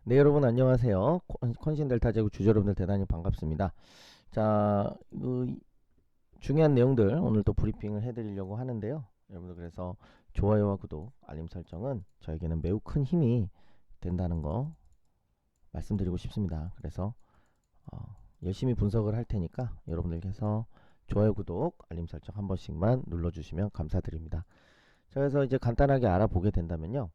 네, 여러분 안녕하세요. 컨신 델타 제국 주주 여러분들 대단히 반갑습니다. 자, 중요한 내용들 오늘 또 브리핑을 해드리려고 하는데요. 여러분들 그래서 좋아요와 구독, 알림 설정은 저에게는 매우 큰 힘이 된다는 거 말씀드리고 싶습니다. 그래서 열심히 분석을 할 테니까 여러분들께서 좋아요, 구독, 알림 설정 한 번씩만 눌러주시면 감사드립니다. 자, 그래서 이제 간단하게 알아보게 된다면요.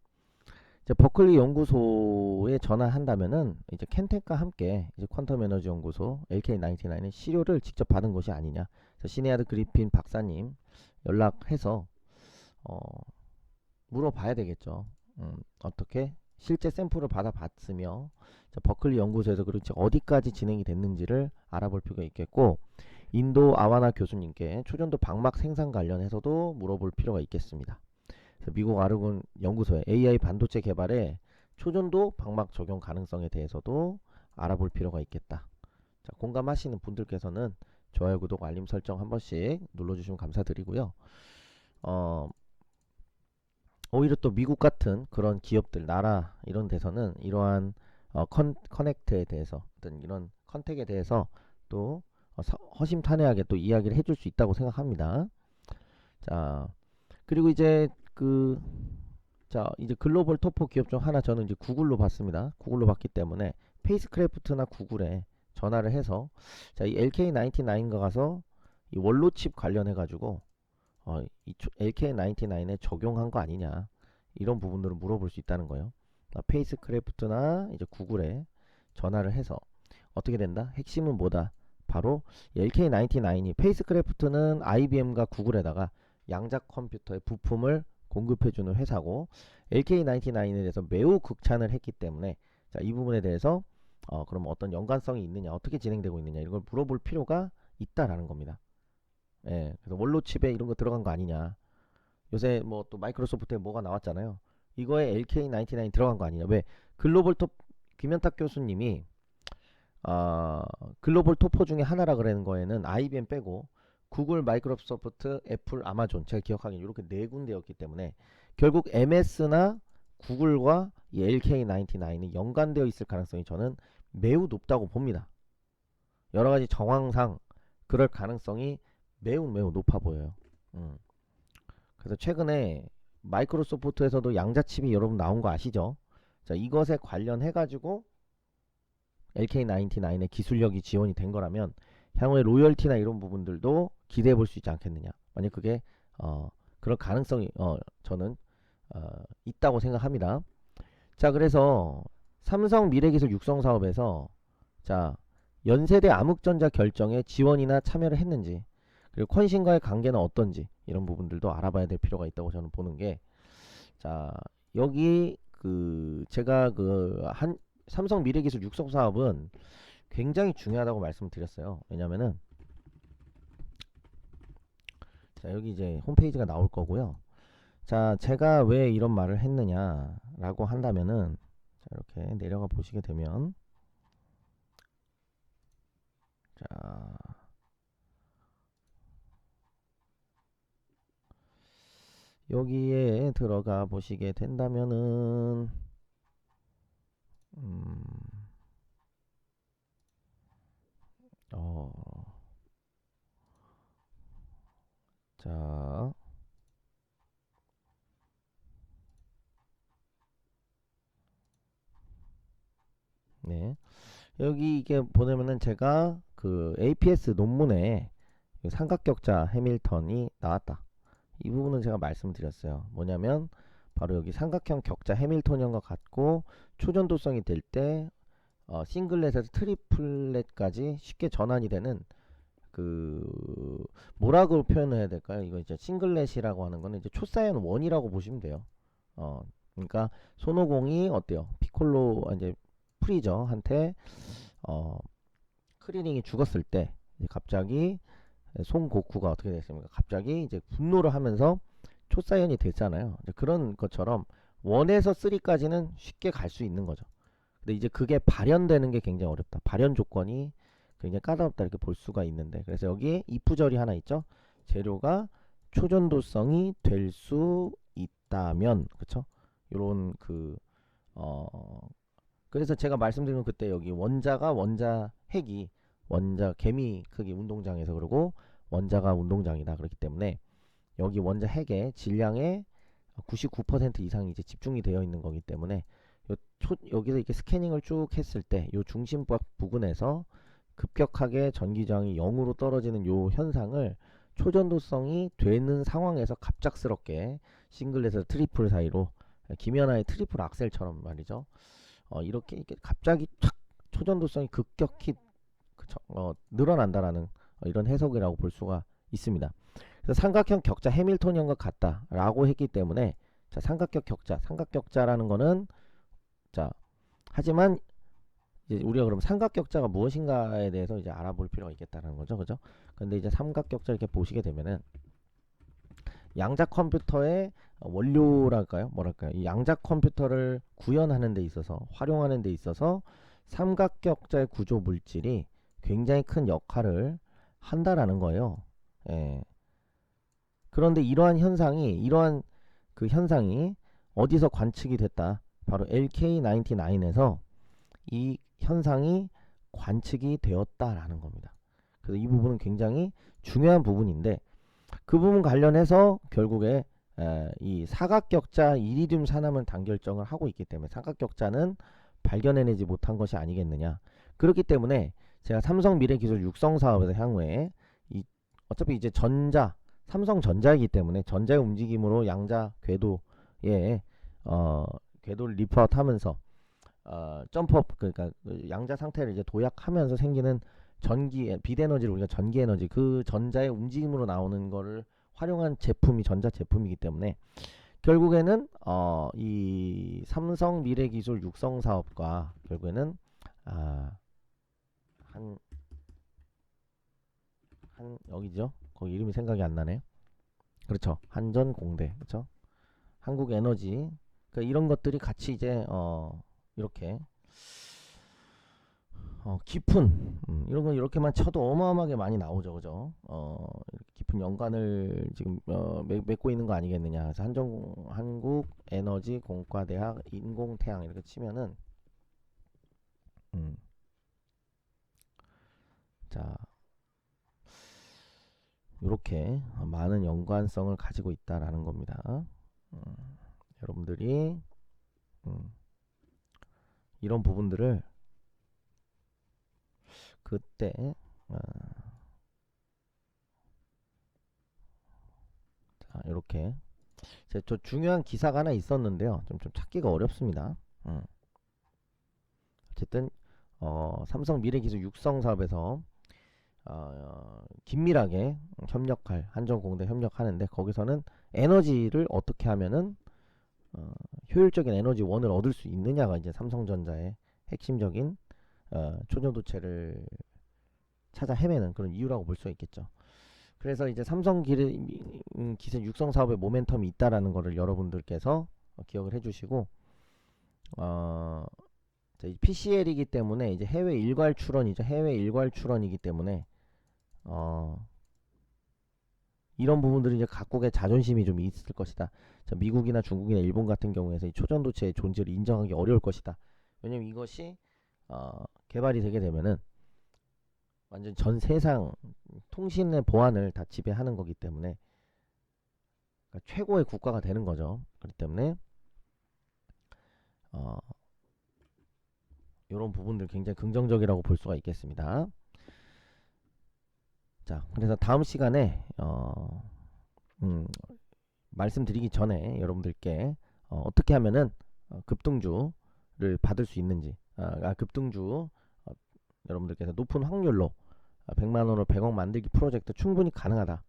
이제 버클리 연구소에 전화한다면은 이제 켄텍과 함께 이제 퀀텀 에너지 연구소 LK99의 시료를 직접 받은 것이 아니냐. 그래서 시네아드 그리핀 박사님 연락해서 어, 물어봐야 되겠죠. 어떻게 실제 샘플을 받아봤으며 버클리 연구소에서 그렇지 어디까지 진행이 됐는지를 알아볼 필요가 있겠고, 인도 아와나 교수님께 초전도 방막 생산 관련해서도 물어볼 필요가 있겠습니다. 미국 아르곤 연구소의 AI 반도체 개발에 초전도 방막 적용 가능성에 대해서도 알아볼 필요가 있겠다. 자, 공감하시는 분들께서는 좋아요, 구독, 알림 설정 한 번씩 눌러주시면 감사드리고요. 오히려 또 미국 같은 그런 기업들, 나라 이런 데서는 이러한 커넥트에 대해서 어떤 이런 컨택에 대해서 또 허심탄회하게 또 이야기를 해줄 수 있다고 생각합니다. 자, 그리고 이제 이제 글로벌 토퍼 기업 중 하나 저는 이제 구글로 봤습니다. 구글로 봤기 때문에 페이스크래프트나 구글에 전화를 해서 이 LK99과 가서 이 원로칩 관련해 가지고 이 LK99에 적용한 거 아니냐, 이런 부분들을 물어볼 수 있다는 거예요. 페이스크래프트나 이제 구글에 전화를 해서 어떻게 된다? 핵심은 뭐다? 바로 LK99이, 페이스크래프트는 IBM과 구글에다가 양자 컴퓨터의 부품을 공급해주는 회사고, LK99에 대해서 매우 극찬을 했기 때문에 이 부분에 대해서 그럼 어떤 연관성이 있느냐, 어떻게 진행되고 있느냐, 이걸 물어볼 필요가 있다라는 겁니다. 예, 그래서 원로 칩에 이런 거 들어간 거 아니냐. 요새 뭐 또 마이크로소프트에 뭐가 나왔잖아요. 이거에 LK99 들어간 거 아니냐. 왜? 글로벌 톱 김현탁 교수님이 글로벌 토퍼 중에 하나라 그러는 거에는 IBM 빼고 구글, 마이크로소프트, 애플, 아마존, 제가 기억하기엔 이렇게 네 군데였기 때문에 결국 MS나 구글과 이 LK99이 연관되어 있을 가능성이 저는 매우 높다고 봅니다. 여러 가지 정황상 그럴 가능성이 매우 매우 높아 보여요. 그래서 최근에 마이크로소프트에서도 양자칩이 여러분 나온 거 아시죠? 자, 이것에 관련해 가지고 LK99의 기술력이 지원이 된 거라면 향후에 로열티나 이런 부분들도 기대해 볼 수 있지 않겠느냐. 만약 그게 그럴 가능성이 저는 있다고 생각합니다. 자, 그래서 삼성 미래기술 육성 사업에서 자, 연세대 암흑전자 결정에 지원이나 참여를 했는지, 그리고 컨신과의 관계는 어떤지, 이런 부분들도 알아봐야 될 필요가 있다고 저는 보는 게, 자, 여기 제가 삼성 미래기술 육성 사업은 굉장히 중요하다고 말씀드렸어요. 왜냐면은 자, 여기 이제 홈페이지가 나올 거고요. 자, 제가 왜 이런 말을 했느냐라고 한다면은, 자, 이렇게 내려가 보시게 되면, 자, 여기에 들어가 보시게 된다면은, 음, 어, 자, 네. 여기 이게 보내면은 제가 APS 논문에 삼각격자 해밀턴이 나왔다. 이 부분은 제가 말씀드렸어요. 뭐냐면 바로 여기 삼각형 격자 해밀토니언과 같고 초전도성이 될 때 싱글렛에서 트리플렛까지 쉽게 전환이 되는 뭐라고 표현을 해야 될까요? 이거 이제 싱글렛이라고 하는 거는 이제 초사연 원이라고 보시면 돼요. 그러니까 손오공이 어때요? 피콜로 이제 프리저한테 크리링이 죽었을 때 갑자기 손고쿠가 어떻게 됐습니까? 갑자기 이제 분노를 하면서 초사연이 됐잖아요. 그런 것처럼 1에서 3까지는 쉽게 갈 수 있는 거죠. 근데 이제 그게 발현되는 게 굉장히 어렵다. 발현 조건이 굉장히 까다롭다, 이렇게 볼 수가 있는데, 그래서 여기에 이프절이 하나 있죠. 재료가 초전도성이 될 수 있다면, 그쵸? 요런 어, 그래서 제가 말씀드린 건 그때 여기 원자가 원자 핵이 원자 개미 크기 운동장에서 그러고 원자가 운동장이다 그렇기 때문에 여기 원자 핵의 질량의 99% 이상이 이제 집중이 되어 있는 거기 때문에 여기서 이렇게 스캐닝을 쭉 했을 때 요 중심 부근에서 급격하게 전기 저항이 0으로 떨어지는 요 현상을 초전도성이 되는 상황에서 갑작스럽게 싱글에서 트리플 사이로 김연아의 트리플 악셀처럼 말이죠. 이렇게 갑자기 착 초전도성이 급격히 늘어난다라는 이런 해석이라고 볼 수가 있습니다. 그래서 삼각형 격자 해밀토니언과 같다라고 했기 때문에 자, 삼각격자라는 거는 자, 하지만 이제 우리가 그럼 삼각격자가 무엇인가에 대해서 이제 알아볼 필요가 있겠다는 거죠, 그죠? 근데 이제 삼각격자 이렇게 보시게 되면은 양자 컴퓨터의 원료랄까요, 뭐랄까요? 이 양자 컴퓨터를 구현하는 데 있어서 활용하는 데 있어서 삼각격자의 구조 물질이 굉장히 큰 역할을 한다라는 거예요. 예. 그런데 이러한 그 현상이 어디서 관측이 됐다? 바로 LK99에서 이 현상이 관측이 되었다라는 겁니다. 그래서 이 부분은 굉장히 중요한 부분인데 그 부분 관련해서 결국에 이 사각격자 이리듐 산화물 단결정을 하고 있기 때문에 사각격자는 발견해내지 못한 것이 아니겠느냐. 그렇기 때문에 제가 삼성 미래기술 육성 사업에서 향후에 어차피 이제 삼성전자이기 때문에 전자의 움직임으로 양자 궤도에 궤도를 리프아웃하면서 점프업 그러니까 양자 상태를 이제 도약하면서 생기는 빛에너지를 우리가 전기에너지 그 전자의 움직임으로 나오는 거를 활용한 제품이 전자제품이기 때문에 결국에는 이 삼성 미래기술 육성 사업과 결국에는 한 여기죠. 거기 이름이 생각이 안 나네요. 그렇죠. 한전공대 그렇죠. 한국에너지 그러니까 이런 것들이 같이 이제 이렇게 깊은 이런 건 이렇게만 쳐도 어마어마하게 많이 나오죠, 그죠? 깊은 연관을 지금 맺고 있는 거 아니겠느냐. 그래서 한국에너지공과대학 인공태양 이렇게 치면은 자 이렇게 많은 연관성을 가지고 있다라는 겁니다. 여러분들이 이런 부분들을 그때 자 이렇게 저 중요한 기사가 하나 있었는데요. 좀 찾기가 어렵습니다. 어쨌든 삼성 미래기술 육성 사업에서 긴밀하게 협력할 한전공대 협력하는데 거기서는 에너지를 어떻게 하면은 효율적인 에너지원을 얻을 수 있느냐가 이제 삼성전자의 핵심적인 초전도체를 찾아 헤매는 그런 이유라고 볼 수가 있겠죠. 그래서 이제 삼성 기술 육성 사업에 모멘텀이 있다라는 거를 여러분들께서 기억을 해주시고 PCL이기 때문에 이제 해외 일괄 출원이죠. 해외 일괄 출원이기 때문에 이런 부분들이 이제 각국의 자존심이 좀 있을 것이다. 자, 미국이나 중국이나 일본 같은 경우에서 이 초전도체의 존재를 인정하기 어려울 것이다. 왜냐면 이것이 개발이 되게 되면은 완전 전 세상 통신의 보안을 다 지배하는 거기 때문에 그러니까 최고의 국가가 되는 거죠. 그렇기 때문에 이런 부분들 굉장히 긍정적이라고 볼 수가 있겠습니다. 자, 그래서 다음 시간에 말씀드리기 전에 여러분들께 어떻게 하면은 급등주를 받을 수 있는지 급등주 여러분들께서 높은 확률로 100만원으로 100억 만들기 프로젝트 충분히 가능하다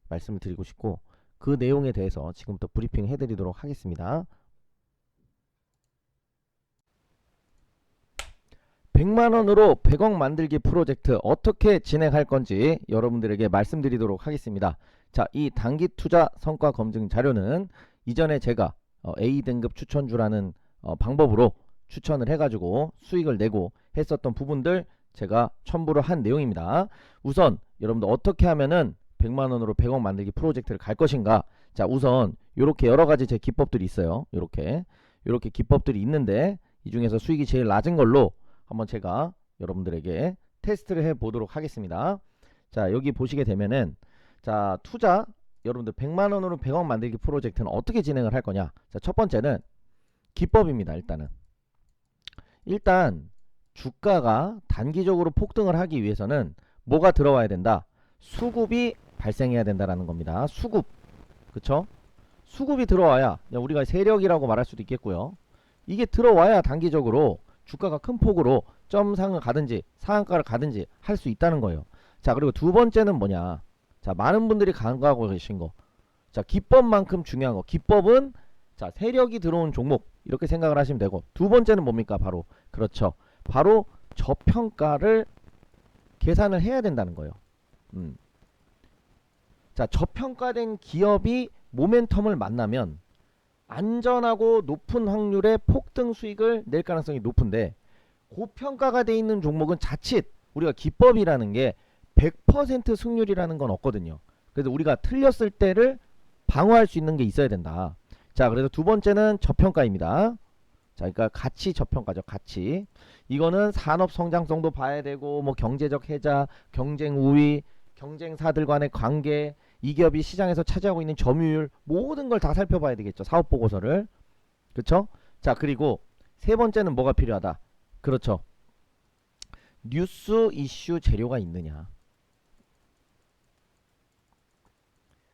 말씀을 드리고 싶고 그 내용에 대해서 지금부터 브리핑 해드리도록 하겠습니다. 100만원으로 100억 만들기 프로젝트 어떻게 진행할 건지 여러분들에게 말씀드리도록 하겠습니다. 자, 이 단기 투자 성과 검증 자료는 이전에 제가 A등급 추천주라는 방법으로 추천을 해가지고 수익을 내고 했었던 부분들 제가 첨부를 한 내용입니다. 우선 여러분들 어떻게 하면은 100만원으로 100억 만들기 프로젝트를 갈 것인가. 자, 우선 이렇게 여러가지 제 기법들이 있어요. 이렇게 기법들이 있는데 이 중에서 수익이 제일 낮은 걸로 한번 제가 여러분들에게 테스트를 해 보도록 하겠습니다. 자, 여기 보시게 되면은 자, 투자 여러분들 100만원으로 100억 만들기 프로젝트는 어떻게 진행을 할 거냐. 자, 첫 번째는 기법입니다. 일단 주가가 단기적으로 폭등을 하기 위해서는 뭐가 들어와야 된다? 수급이 발생해야 된다라는 겁니다. 수급. 그쵸? 수급이 들어와야 우리가 세력이라고 말할 수도 있겠고요. 이게 들어와야 단기적으로 주가가 큰 폭으로 점상을 가든지 상한가를 가든지 할 수 있다는 거예요. 자, 그리고 두 번째는 뭐냐. 자, 많은 분들이 간과하고 계신 거. 자, 기법만큼 중요한 거. 기법은 자, 세력이 들어온 종목 이렇게 생각을 하시면 되고, 두 번째는 뭡니까? 바로 그렇죠. 바로 저평가를 계산을 해야 된다는 거예요. 자, 저평가된 기업이 모멘텀을 만나면 안전하고 높은 확률의 폭등 수익을 낼 가능성이 높은데, 고평가가 돼 있는 종목은 자칫 우리가 기법이라는 게 100% 승률이라는 건 없거든요. 그래서 우리가 틀렸을 때를 방어할 수 있는 게 있어야 된다. 자, 그래서 두 번째는 저평가입니다. 자, 그러니까 가치 저평가죠. 가치. 이거는 산업 성장성도 봐야 되고, 뭐 경제적 혜자, 경쟁 우위, 경쟁사들 간의 관계, 이 기업이 시장에서 차지하고 있는 점유율, 모든 걸 다 살펴봐야 되겠죠. 사업 보고서를. 그렇죠? 자, 그리고 세 번째는 뭐가 필요하다? 그렇죠. 뉴스 이슈 재료가 있느냐.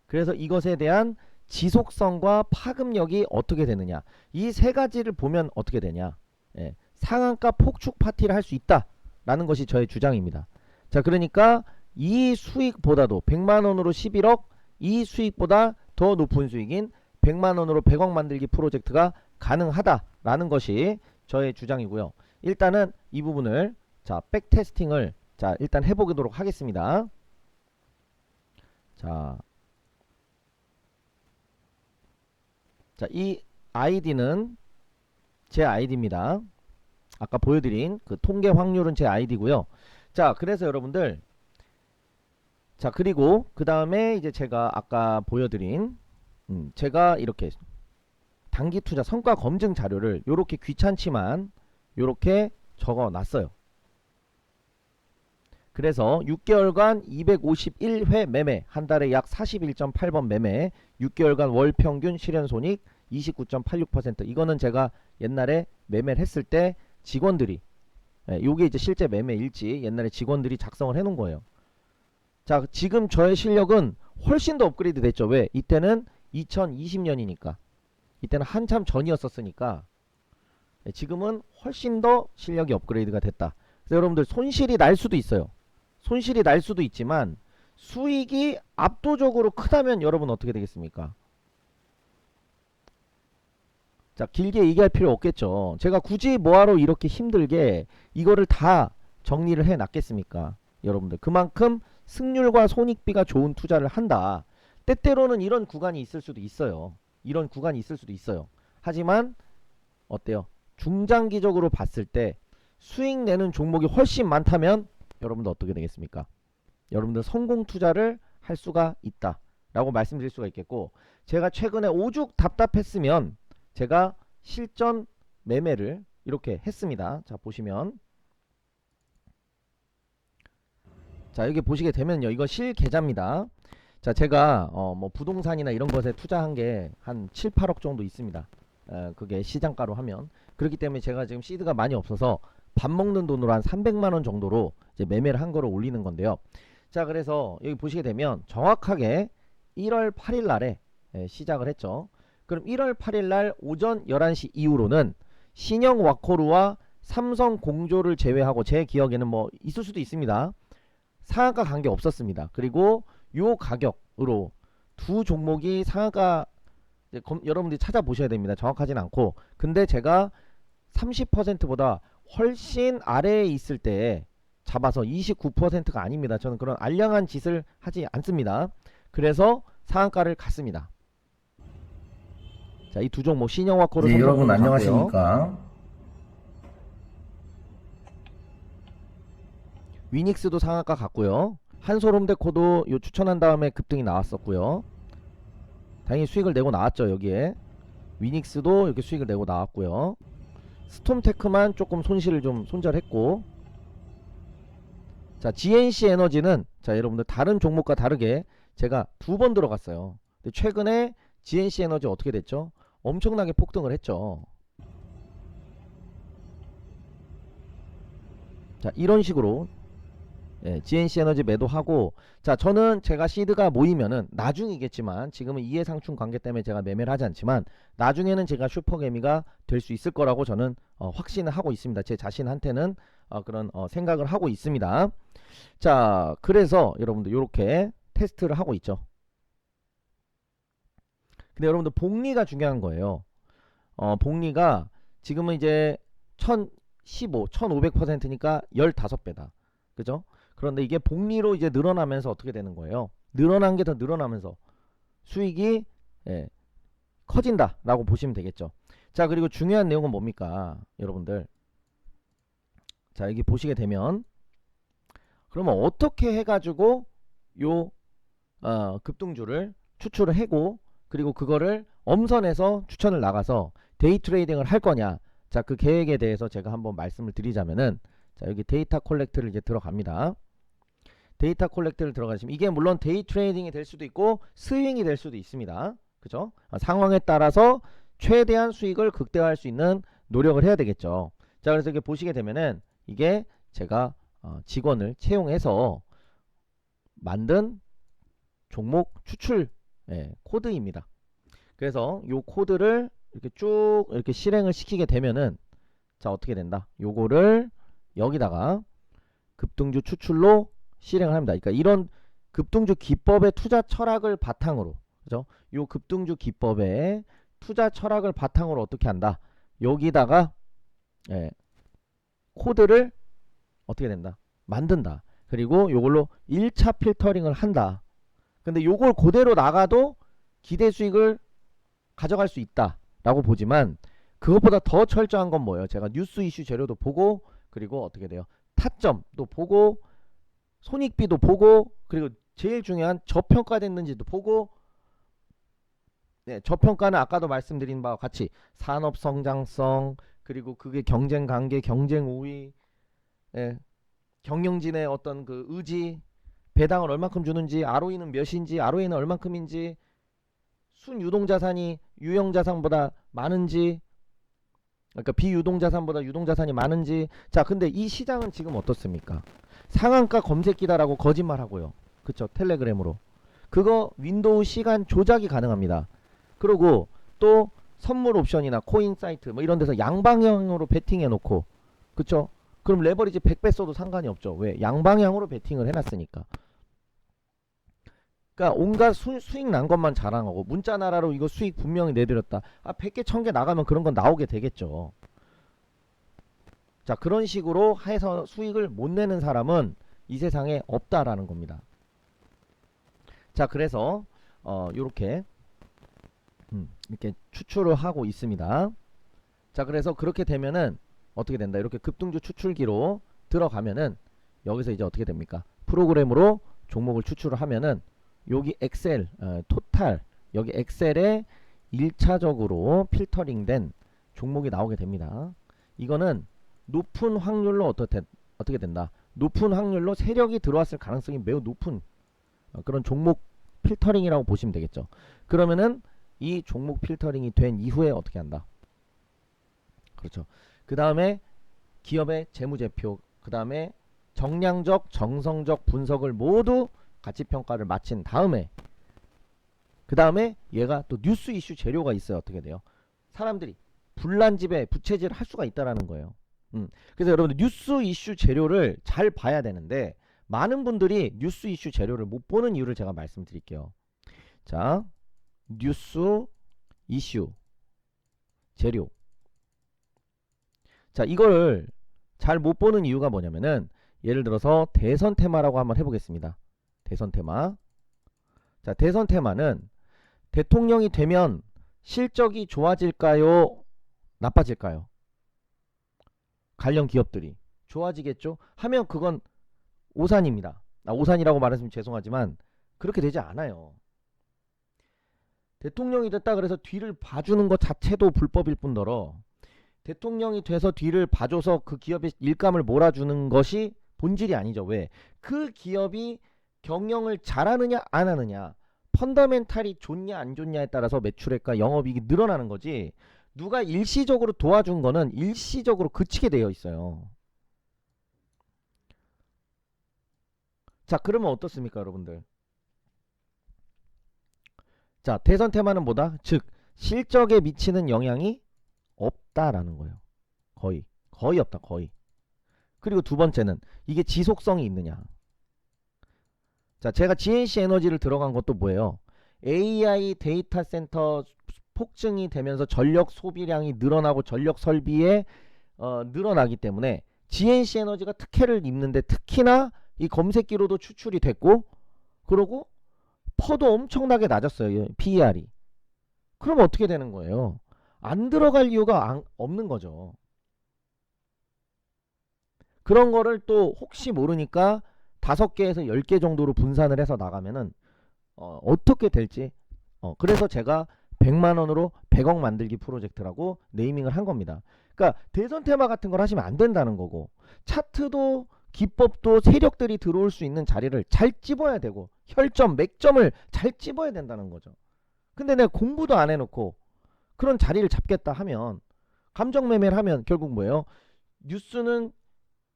그래서 이것에 대한 지속성과 파급력이 어떻게 되느냐. 이 세 가지를 보면 어떻게 되냐. 예, 상한가 폭축 파티를 할 수 있다라는 것이 저의 주장입니다. 자, 그러니까 이 수익보다도 100만원으로 11억, 이 수익보다 더 높은 수익인 100만원으로 100억 만들기 프로젝트가 가능하다라는 것이 저의 주장이고요. 일단은 이 부분을 자, 백테스팅을 자, 일단 해보도록 하겠습니다. 자, 이 아이디는 제 아이디입니다. 아까 보여드린 그 통계 확률은 제 아이디고요. 자, 그래서 여러분들, 자, 그리고 그 다음에 이제 제가 아까 보여드린 제가 이렇게 단기 투자 성과 검증 자료를 요렇게 귀찮지만 요렇게 적어 놨어요. 그래서 6개월간 251회 매매, 한 달에 약 41.8번 매매, 6개월간 월 평균 실현손익 29.86%. 이거는 제가 옛날에 매매를 했을 때 직원들이, 요게 이제 실제 매매 일지 옛날에 직원들이 작성을 해 놓은 거예요. 자, 지금 저의 실력은 훨씬 더 업그레이드 됐죠. 왜? 이때는 2020년이니까. 이때는 한참 전이었었으니까. 지금은 훨씬 더 실력이 업그레이드가 됐다. 그래서 여러분들 손실이 날 수도 있어요. 손실이 날 수도 있지만 수익이 압도적으로 크다면 여러분 어떻게 되겠습니까? 자, 길게 얘기할 필요 없겠죠. 제가 굳이 뭐하러 이렇게 힘들게 이거를 다 정리를 해 놨겠습니까? 여러분들 그만큼 승률과 손익비가 좋은 투자를 한다. 때때로는 이런 구간이 있을 수도 있어요. 이런 구간이 있을 수도 있어요. 하지만 어때요? 중장기적으로 봤을 때 수익 내는 종목이 훨씬 많다면 여러분들 어떻게 되겠습니까? 여러분들 성공 투자를 할 수가 있다 라고 말씀드릴 수가 있겠고, 제가 최근에 오죽 답답했으면 제가 실전 매매를 이렇게 했습니다. 자, 보시면, 자, 여기 보시게 되면요, 이거 실계좌입니다. 자, 제가 뭐 부동산이나 이런 것에 투자한 게 한 7, 8억 정도 있습니다. 그게 시장가로 하면. 그렇기 때문에 제가 지금 시드가 많이 없어서 밥 먹는 돈으로 한 300만원 정도로 이제 매매를 한 거를 올리는 건데요. 자, 그래서 여기 보시게 되면 정확하게 1월 8일 날에 시작을 했죠. 그럼 1월 8일 날 오전 11시 이후로는 신형 와코루와 삼성 공조를 제외하고, 제 기억에는 뭐 있을 수도 있습니다, 상한가 간 게 없었습니다. 그리고 요 가격으로 두 종목이 상한가, 여러분들이 찾아보셔야 됩니다. 정확하진 않고. 근데 제가 30%보다 훨씬 아래에 있을 때 잡아서 29%가 아닙니다. 저는 그런 알량한 짓을 하지 않습니다. 그래서 상한가를 갔습니다. 자, 이 두 종목 신영화 코로, 네, 여러분 안녕하십니까? 위닉스도 상한가 갔고요. 한솔홈데코도 요 추천한 다음에 급등이 나왔었고요. 당연히 수익을 내고 나왔죠. 여기에 위닉스도 이렇게 수익을 내고 나왔고요. 스톰테크만 조금 손실을 좀 손절했고, 자 GNC 에너지는 자 여러분들 다른 종목과 다르게 제가 2번 들어갔어요. 근데 최근에 GNC 에너지 어떻게 됐죠? 엄청나게 폭등을 했죠. 자 이런 식으로 GNC 에너지 매도하고, 자 저는 제가 시드가 모이면은 나중이겠지만 지금은 이해상충 관계 때문에 제가 매매를 하지 않지만 나중에는 제가 슈퍼개미가 될 수 있을 거라고 저는 확신을 하고 있습니다. 제 자신한테는 그런 생각을 하고 있습니다. 자 그래서 여러분들 이렇게 테스트를 하고 있죠. 근데 여러분들 복리가 중요한 거예요. 복리가 지금은 이제 1015, 1500%니까 15배다. 그죠? 그런데 이게 복리로 이제 늘어나면서 어떻게 되는 거예요? 늘어난 게 더 늘어나면서 수익이 커진다 라고 보시면 되겠죠. 자 그리고 중요한 내용은 뭡니까 여러분들, 자 여기 보시게 되면 그러면 어떻게 해가지고 요 급등주를 추출을 하고 그리고 그거를 엄선해서 추천을 나가서 데이 트레이딩을 할 거냐. 자 그 계획에 대해서 제가 한번 말씀을 드리자면은, 자 여기 데이터 콜렉트를 이제 들어갑니다. 데이터 콜렉트를 들어가시면 이게 물론 데이 트레이딩이 될 수도 있고 스윙이 될 수도 있습니다. 그죠? 상황에 따라서 최대한 수익을 극대화할 수 있는 노력을 해야 되겠죠. 자 그래서 이게 보시게 되면은 이게 제가 직원을 채용해서 만든 종목 추출 코드입니다. 그래서 요 코드를 이렇게 쭉 이렇게 실행을 시키게 되면은 자 어떻게 된다, 요거를 여기다가 급등주 추출로 실행을 합니다. 그러니까 이런 급등주 기법의 투자 철학을 바탕으로, 그죠? 요 급등주 기법의 투자 철학을 바탕으로 어떻게 한다, 여기다가 코드를 어떻게 된다, 만든다. 그리고 요걸로 1차 필터링을 한다. 근데 요걸 그대로 나가도 기대 수익을 가져갈 수 있다 라고 보지만, 그것보다 더 철저한 건 뭐예요? 제가 뉴스 이슈 재료도 보고 그리고 어떻게 돼요, 타점도 보고 손익비도 보고 그리고 제일 중요한 저평가됐는지도 보고, 저평가는 아까도 말씀드린 바와 같이 산업 성장성, 그리고 그게 경쟁 관계, 경쟁 우위, 경영진의 어떤 그 의지, 배당을 얼만큼 주는지, ROE는 몇인지, ROA는 얼만큼인지, 순유동자산이 유형자산보다 많은지, 그러니까 비유동자산보다 유동자산이 많은지. 자 근데 이 시장은 지금 어떻습니까? 상한가 검색기다라고 거짓말하고요. 그쵸? 텔레그램으로 그거 윈도우 시간 조작이 가능합니다. 그리고 또 선물 옵션이나 코인 사이트 뭐 이런 데서 양방향으로 베팅해 놓고, 그쵸? 그럼 레버리지 100배 써도 상관이 없죠. 왜? 양방향으로 베팅을 해놨으니까. 그러니까 온갖 수익 난 것만 자랑하고 문자 나라로 이거 수익 분명히 내드렸다. 100개 1000개 나가면 그런 건 나오게 되겠죠. 자 그런 식으로 해서 수익을 못 내는 사람은 이 세상에 없다라는 겁니다. 자 그래서 요렇게 이렇게 추출을 하고 있습니다. 자 그래서 그렇게 되면은 어떻게 된다, 이렇게 급등주 추출기로 들어가면은 여기서 이제 어떻게 됩니까, 프로그램으로 종목을 추출을 하면은 여기 엑셀 토탈, 여기 엑셀에 1차적으로 필터링된 종목이 나오게 됩니다. 이거는 높은 확률로 어떻게 된다, 높은 확률로 세력이 들어왔을 가능성이 매우 높은 그런 종목 필터링이라고 보시면 되겠죠. 그러면은 이 종목 필터링이 된 이후에 어떻게 한다, 그렇죠, 그 다음에 기업의 재무제표, 그 다음에 정량적 정성적 분석을 모두 가치평가를 마친 다음에, 그 다음에 얘가 또 뉴스 이슈 재료가 있어요. 어떻게 돼요, 사람들이 불난집에 부채질을 할 수가 있다라는 거예요. 그래서 여러분들 뉴스 이슈 재료를 잘 봐야 되는데 많은 분들이 뉴스 이슈 재료를 못 보는 이유를 제가 말씀드릴게요. 자 뉴스 이슈 재료, 자 이거를 잘 못 보는 이유가 뭐냐면은, 예를 들어서 대선 테마라고 한번 해보겠습니다. 대선 테마. 자 대선 테마는 대통령이 되면 실적이 좋아질까요, 나빠질까요? 관련 기업들이 좋아지겠죠 하면 그건 오산입니다. 오산이라고 말했으면 죄송하지만 그렇게 되지 않아요. 대통령이 됐다 그래서 뒤를 봐주는 것 자체도 불법일 뿐더러 대통령이 돼서 뒤를 봐줘서 그 기업의 일감을 몰아주는 것이 본질이 아니죠. 왜? 그 기업이 경영을 잘하느냐 안 하느냐, 펀더멘탈이 좋냐 안 좋냐에 따라서 매출액과 영업이익이 늘어나는 거지, 누가 일시적으로 도와준 거는 일시적으로 그치게 되어 있어요. 자, 그러면 어떻습니까, 여러분들? 자, 대선 테마는 뭐다? 즉 실적에 미치는 영향이 없다라는 거예요. 거의 없다, 거의. 그리고 두 번째는 이게 지속성이 있느냐. 자, 제가 GNC 에너지를 들어간 것도 뭐예요? AI 데이터 센터 폭증이 되면서 전력 소비량이 늘어나고 전력 설비에 늘어나기 때문에 GNC 에너지가 특혜를 입는데, 특히나 이 검색기로도 추출이 됐고, 그러고 퍼도 엄청나게 낮았어요, PER이. 그럼 어떻게 되는 거예요? 안 들어갈 이유가 없는 거죠. 그런 거를 또 혹시 모르니까 5개에서 10개 정도로 분산을 해서 나가면은 어떻게 될지. 그래서 제가 100만원으로 100억 만들기 프로젝트라고 네이밍을 한 겁니다. 그러니까 대선 테마 같은 걸 하시면 안 된다는 거고, 차트도 기법도 세력들이 들어올 수 있는 자리를 잘 찝어야 되고, 혈점, 맥점을 잘 찝어야 된다는 거죠. 근데 내가 공부도 안 해놓고 그런 자리를 잡겠다 하면, 감정 매매를 하면 결국 뭐예요? 뉴스는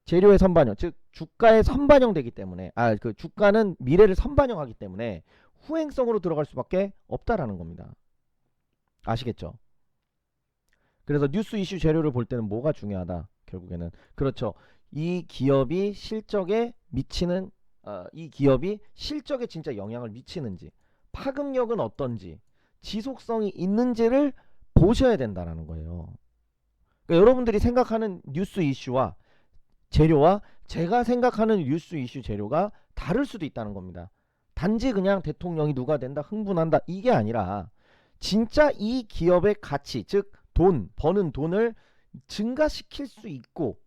재료의 선반영, 즉 주가에 선반영되기 때문에, 그 주가는 미래를 선반영하기 때문에 후행성으로 들어갈 수밖에 없다라는 겁니다. 아시겠죠? 그래서 뉴스 이슈 재료를 볼 때는 뭐가 중요하다? 결국에는 그렇죠. 이 기업이 실적에 미치는, 이 기업이 실적에 진짜 영향을 미치는지, 파급력은 어떤지, 지속성이 있는지를 보셔야 된다라는 거예요. 그러니까 여러분들이 생각하는 뉴스 이슈와 재료와 제가 생각하는 뉴스 이슈 재료가 다를 수도 있다는 겁니다. 단지 그냥 대통령이 누가 된다, 흥분한다, 이게 아니라 진짜 이 기업의 가치, 즉 돈, 버는 돈을 증가시킬 수 있고,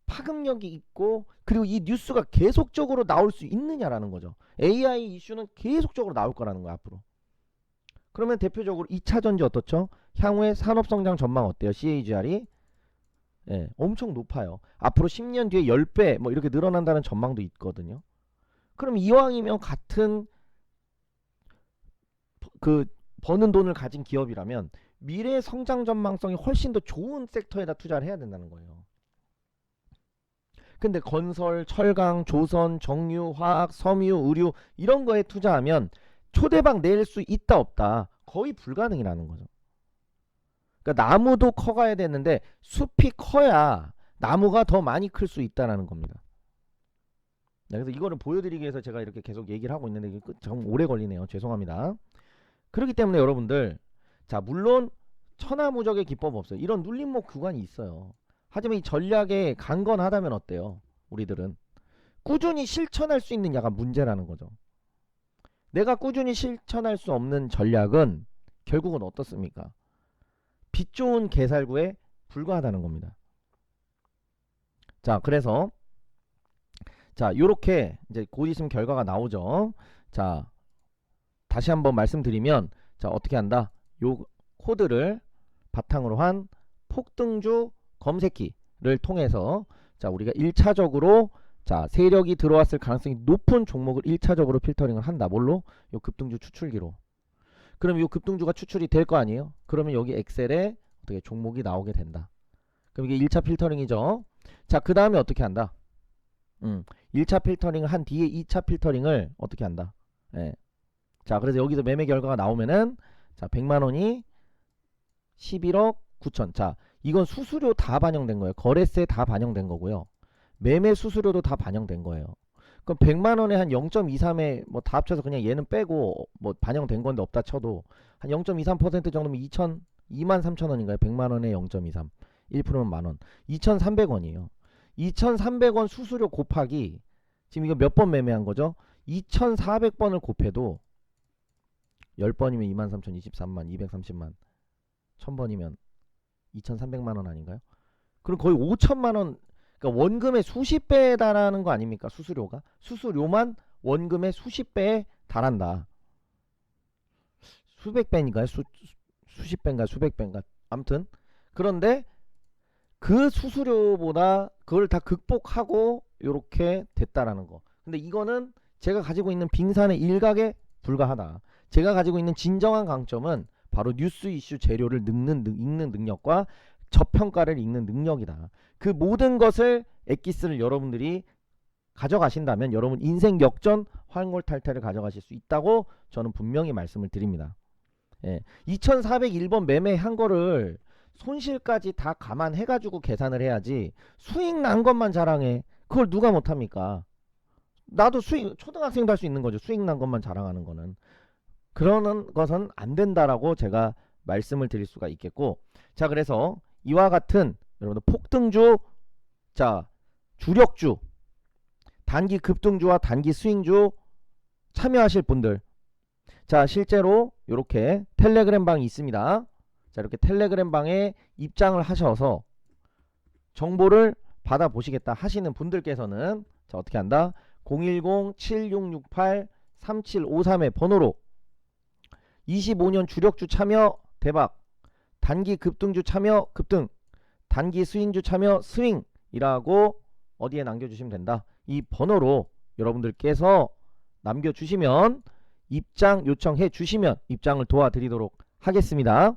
파급력이 있고, 그리고 이 뉴스가 계속적으로 나올 수 있느냐라는 거죠. AI 이슈는 계속적으로 나올 거라는 거야, 앞으로. 그러면 대표적으로 2차 전지 어떻죠? 향후의 산업성장 전망 어때요? CAGR이 엄청 높아요. 앞으로 10년 뒤에 10배 뭐 이렇게 늘어난다는 전망도 있거든요. 그럼 이왕이면 같은 그 버는 돈을 가진 기업이라면 미래 성장 전망성이 훨씬 더 좋은 섹터에다 투자를 해야 된다는 거예요. 근데 건설, 철강, 조선, 정유, 화학, 섬유, 의류 이런 거에 투자하면 초대박 낼 수 있다 없다, 거의 불가능이라는 거죠. 그러니까 나무도 커가야 되는데 숲이 커야 나무가 더 많이 클 수 있다는 겁니다. 그래서 이거를 보여드리기 위해서 제가 이렇게 계속 얘기를 하고 있는데 좀 오래 걸리네요. 죄송합니다. 그렇기 때문에 여러분들, 자, 물론 천하무적의 기법 없어요. 이런 눌림목 구간이 있어요. 하지만 이 전략에 강건하다면 어때요? 우리들은 꾸준히 실천할 수 있느냐가 문제라는 거죠. 내가 꾸준히 실천할 수 없는 전략은 결국은 어떻습니까? 빛 좋은 개살구에 불과하다는 겁니다. 자, 그래서 자, 요렇게 이제 곧 있으면 결과가 나오죠. 자, 다시 한번 말씀드리면, 자, 어떻게 한다? 요 코드를 바탕으로 한 폭등주 검색기를 통해서, 자, 우리가 1차적으로 자, 세력이 들어왔을 가능성이 높은 종목을 1차적으로 필터링을 한다. 뭘로? 요 급등주 추출기로. 그럼 요 급등주가 추출이 될 거 아니에요? 그러면 여기 엑셀에 어떻게 종목이 나오게 된다. 그럼 이게 1차 필터링이죠. 자, 그 다음에 어떻게 한다? 1차 필터링을 한 뒤에 2차 필터링을 어떻게 한다? 자, 그래서 여기서 매매 결과가 나오면은, 자, 100만원이 11억 9천. 자, 이건 수수료 다 반영된 거예요. 거래세 다 반영된 거고요. 매매 수수료도 다 반영된 거예요. 그럼 100만원에 한 0.23에 뭐 다 합쳐서 그냥 얘는 빼고 뭐 반영된 건데 없다 쳐도 한 0.23% 정도면 23,000원인가요? 100만원에 0.23. 1%면 만원. 2,300원이에요. 2,300원 수수료 곱하기, 지금 이거 몇 번 매매한 거죠? 2,400번을 곱해도 10번이면 23,000, 23만, 230만, 1000번이면 2,300만원 아닌가요? 그럼 거의 5천만원, 그러니까 원금의 수십 배에 달하는 거 아닙니까? 수수료가. 수수료만 원금의 수십 배에 달한다. 수백 배인가요? 수십 배인가 수백 배인가. 아무튼 그런데 그 수수료보다 그걸 다 극복하고 요렇게 됐다라는 거. 근데 이거는 제가 가지고 있는 빙산의 일각에 불과하다. 제가 가지고 있는 진정한 강점은 바로 뉴스 이슈 재료를 읽는 능력과 저평가를 읽는 능력이다. 그 모든 것을 엑기스를 여러분들이 가져가신다면 여러분 인생 역전 환골탈태를 가져가실 수 있다고 저는 분명히 말씀을 드립니다. 2401번 매매한 거를 손실까지 다 감안해가지고 계산을 해야지 수익 난 것만 자랑해. 그걸 누가 못합니까? 나도 수익, 초등학생도 할 수 있는 거죠. 수익 난 것만 자랑하는 거는. 그러는 것은 안 된다라고 제가 말씀을 드릴 수가 있겠고, 자, 그래서 이와 같은 여러분들 폭등주, 자, 주력주, 단기 급등주와 단기 스윙주 참여하실 분들, 자, 실제로 이렇게 텔레그램 방이 있습니다. 자, 이렇게 텔레그램 방에 입장을 하셔서 정보를 받아보시겠다 하시는 분들께서는 자, 어떻게 한다? 010-7668-3753의 번호로 25년 주력주 참여 대박, 단기 급등주 참여 급등, 단기 스윙주 참여 스윙이라고 어디에 남겨주시면 된다. 이 번호로 여러분들께서 남겨주시면 입장 요청해 주시면 입장을 도와드리도록 하겠습니다.